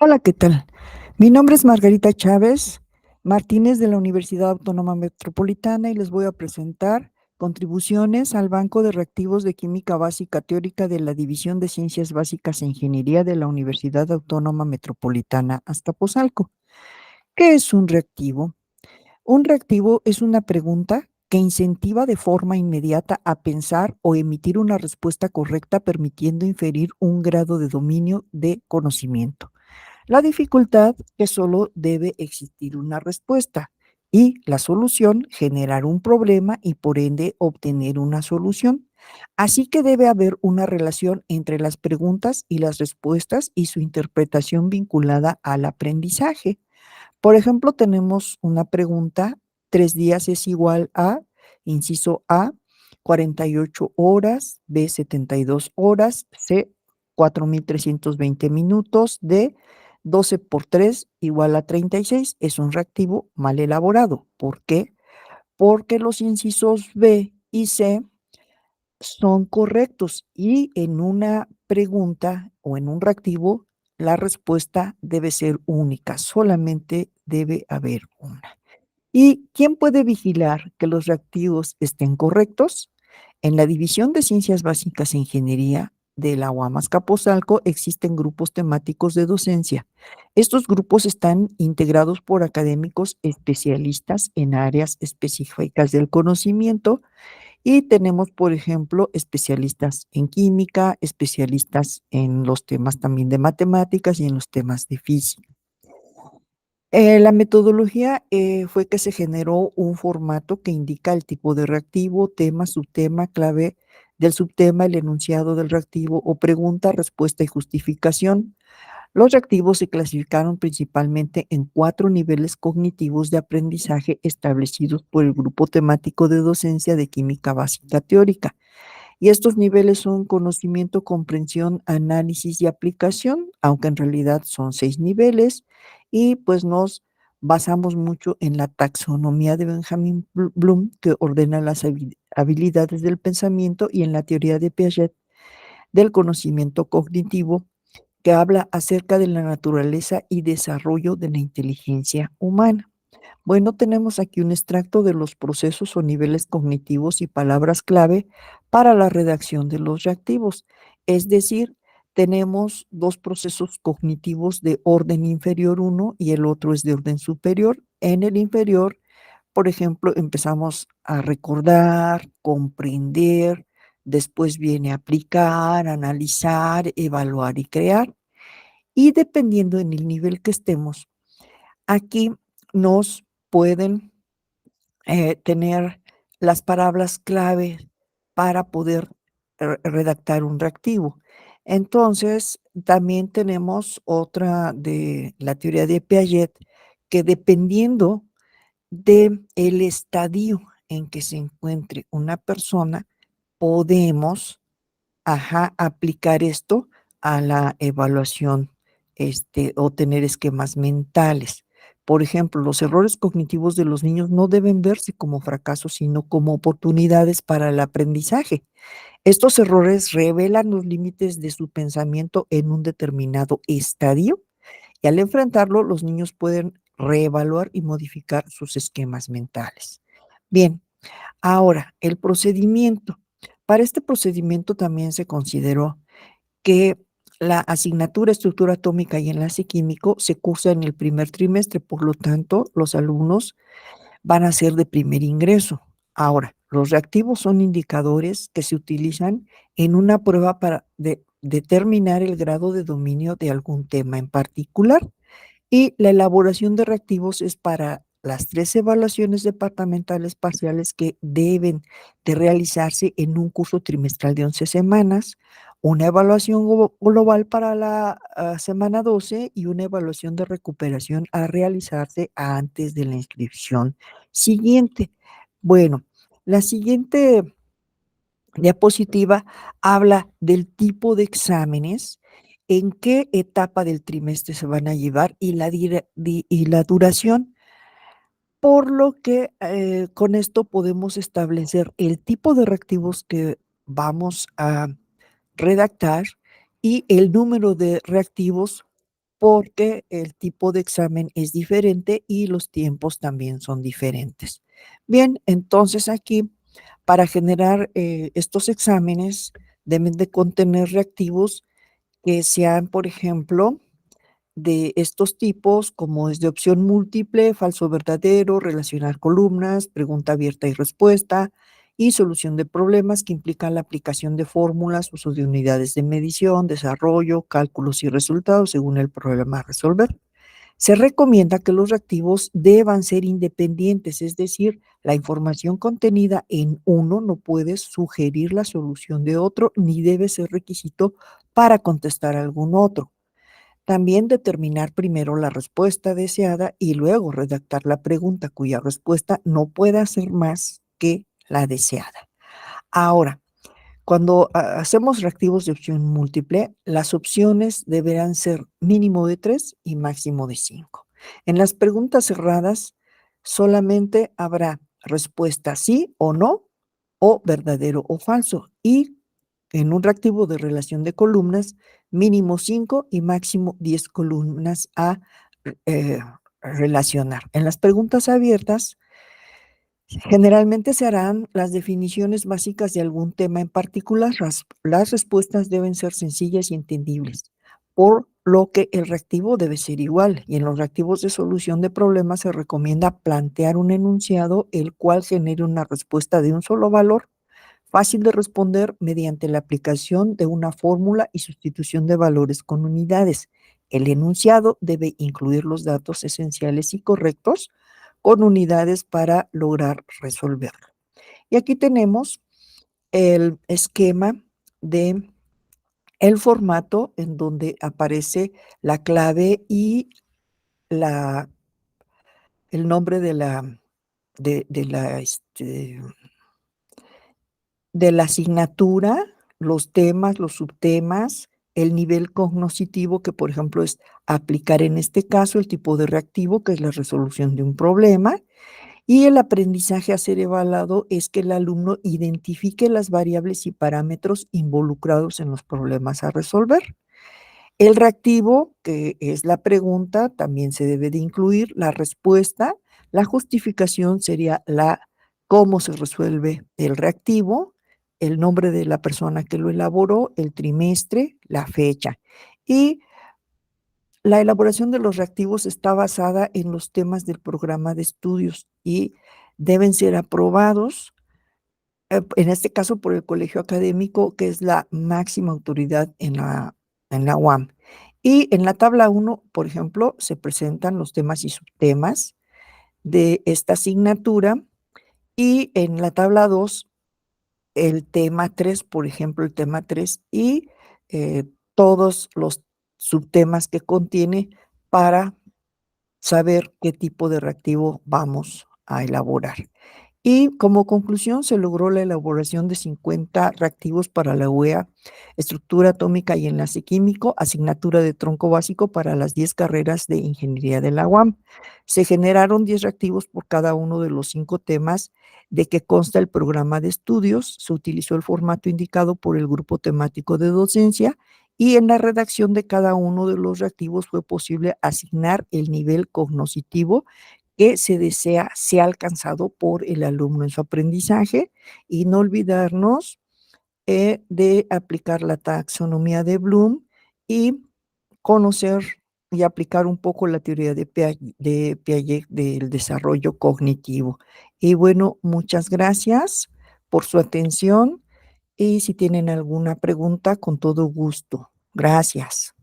Hola, ¿qué tal? Mi nombre es Margarita Chávez Martínez de la Universidad Autónoma Metropolitana y les voy a presentar contribuciones al Banco de Reactivos de Química Básica Teórica de la División de Ciencias Básicas e Ingeniería de la Universidad Autónoma Metropolitana Azcapotzalco. ¿Qué es un reactivo? Un reactivo es una pregunta que incentiva de forma inmediata a pensar o emitir una respuesta correcta, permitiendo inferir un grado de dominio de conocimiento. La dificultad que solo debe existir una respuesta y la solución generar un problema y por ende obtener una solución. Así que debe haber una relación entre las preguntas y las respuestas y su interpretación vinculada al aprendizaje. Por ejemplo, tenemos una pregunta: 3 días es igual a, inciso A, 48 horas, B, 72 horas, C, 4320 minutos, D, 12 por 3 igual a 36. Es un reactivo mal elaborado. ¿Por qué? Porque los incisos B y C son correctos y en una pregunta o en un reactivo la respuesta debe ser única, solamente debe haber una. ¿Y quién puede vigilar que los reactivos estén correctos? En la División de Ciencias Básicas e Ingeniería de la UAM Azcapotzalco existen grupos temáticos de docencia. Estos grupos están integrados por académicos especialistas en áreas específicas del conocimiento y tenemos, por ejemplo, especialistas en química, especialistas en los temas también de matemáticas y en los temas de física. La metodología fue que se generó un formato que indica el tipo de reactivo, tema, subtema, clave del subtema, el enunciado del reactivo o pregunta, respuesta y justificación. Los reactivos se clasificaron principalmente en 4 niveles cognitivos de aprendizaje establecidos por el Grupo Temático de Docencia de Química Básica Teórica. Y estos niveles son conocimiento, comprensión, análisis y aplicación, aunque en realidad son 6 niveles, y pues nos basamos mucho en la taxonomía de Benjamin Bloom, que ordena las habilidades del pensamiento, y en la teoría de Piaget del conocimiento cognitivo, que habla acerca de la naturaleza y desarrollo de la inteligencia humana. Bueno, tenemos aquí un extracto de los procesos o niveles cognitivos y palabras clave para la redacción de los reactivos. Es decir, tenemos 2 procesos cognitivos de orden inferior uno y el otro es de orden superior. En el inferior, por ejemplo, empezamos a recordar, comprender, después viene aplicar, analizar, evaluar y crear. Y dependiendo en el nivel que estemos, aquí nos pueden tener las palabras clave para poder redactar un reactivo. Entonces, también tenemos otra de la teoría de Piaget, que dependiendo de el estadio en que se encuentre una persona, podemos aplicar esto a la evaluación, o tener esquemas mentales. Por ejemplo, los errores cognitivos de los niños no deben verse como fracasos, sino como oportunidades para el aprendizaje. Estos errores revelan los límites de su pensamiento en un determinado estadio y al enfrentarlo, los niños pueden reevaluar y modificar sus esquemas mentales. Bien, ahora el procedimiento. Para este procedimiento también se consideró que la asignatura Estructura Atómica y Enlace Químico se cursa en el primer trimestre, por lo tanto, los alumnos van a ser de primer ingreso. Ahora, los reactivos son indicadores que se utilizan en una prueba para determinar el grado de dominio de algún tema en particular. Y la elaboración de reactivos es para las 3 evaluaciones departamentales parciales que deben de realizarse en un curso trimestral de 11 semanas, una evaluación global para la semana 12 y una evaluación de recuperación a realizarse antes de la inscripción siguiente. Bueno, la siguiente diapositiva habla del tipo de exámenes, en qué etapa del trimestre se van a llevar y la duración, por lo que con esto podemos establecer el tipo de reactivos que vamos a redactar y el número de reactivos porque el tipo de examen es diferente y los tiempos también son diferentes. Bien, entonces aquí para generar estos exámenes deben de contener reactivos que sean, por ejemplo, de estos tipos, como es de opción múltiple, falso verdadero, relacionar columnas, pregunta abierta y respuesta, y solución de problemas que implican la aplicación de fórmulas, uso de unidades de medición, desarrollo, cálculos y resultados según el problema a resolver. Se recomienda que los reactivos deban ser independientes, es decir, la información contenida en uno no puede sugerir la solución de otro ni debe ser requisito para contestar algún otro. También determinar primero la respuesta deseada y luego redactar la pregunta cuya respuesta no pueda ser más que la deseada. Ahora, cuando hacemos reactivos de opción múltiple, las opciones deberán ser mínimo de 3 y máximo de 5. En las preguntas cerradas, solamente habrá respuesta sí o no, o verdadero o falso. Y en un reactivo de relación de columnas, mínimo 5 y máximo 10 columnas a eh, relacionar. En las preguntas abiertas, generalmente se harán las definiciones básicas de algún tema en particular. Las respuestas deben ser sencillas y entendibles, por lo que el reactivo debe ser igual. Y en los reactivos de solución de problemas se recomienda plantear un enunciado el cual genere una respuesta de un solo valor, fácil de responder mediante la aplicación de una fórmula y sustitución de valores con unidades. El enunciado debe incluir los datos esenciales y correctos con unidades para lograr resolverlo. Y aquí tenemos el esquema de el formato en donde aparece la clave y la, el nombre de la de la asignatura, los temas, los subtemas, el nivel cognoscitivo, que por ejemplo es aplicar en este caso el tipo de reactivo, que es la resolución de un problema, y el aprendizaje a ser evaluado es que el alumno identifique las variables y parámetros involucrados en los problemas a resolver. El reactivo, que es la pregunta, también se debe de incluir la respuesta. La justificación sería la cómo se resuelve el reactivo, el nombre de la persona que lo elaboró, el trimestre, la fecha. Y la elaboración de los reactivos está basada en los temas del programa de estudios y deben ser aprobados, en este caso por el colegio académico, que es la máxima autoridad en la UAM. Y en la tabla uno, por ejemplo, se presentan los temas y subtemas de esta asignatura, y en la tabla 2 el tema 3, por ejemplo, el tema 3 y todos los subtemas que contiene para saber qué tipo de reactivo vamos a elaborar. Y como conclusión, se logró la elaboración de 50 reactivos para la UEA, estructura atómica y enlace químico, asignatura de tronco básico para las 10 carreras de ingeniería de la UAM. Se generaron 10 reactivos por cada uno de los 5 temas de que consta el programa de estudios. Se utilizó el formato indicado por el grupo temático de docencia y en la redacción de cada uno de los reactivos fue posible asignar el nivel cognoscitivo que se desea sea alcanzado por el alumno en su aprendizaje, y no olvidarnos de aplicar la taxonomía de Bloom y conocer y aplicar un poco la teoría de Piaget del desarrollo cognitivo. Y bueno, muchas gracias por su atención y si tienen alguna pregunta, con todo gusto. Gracias.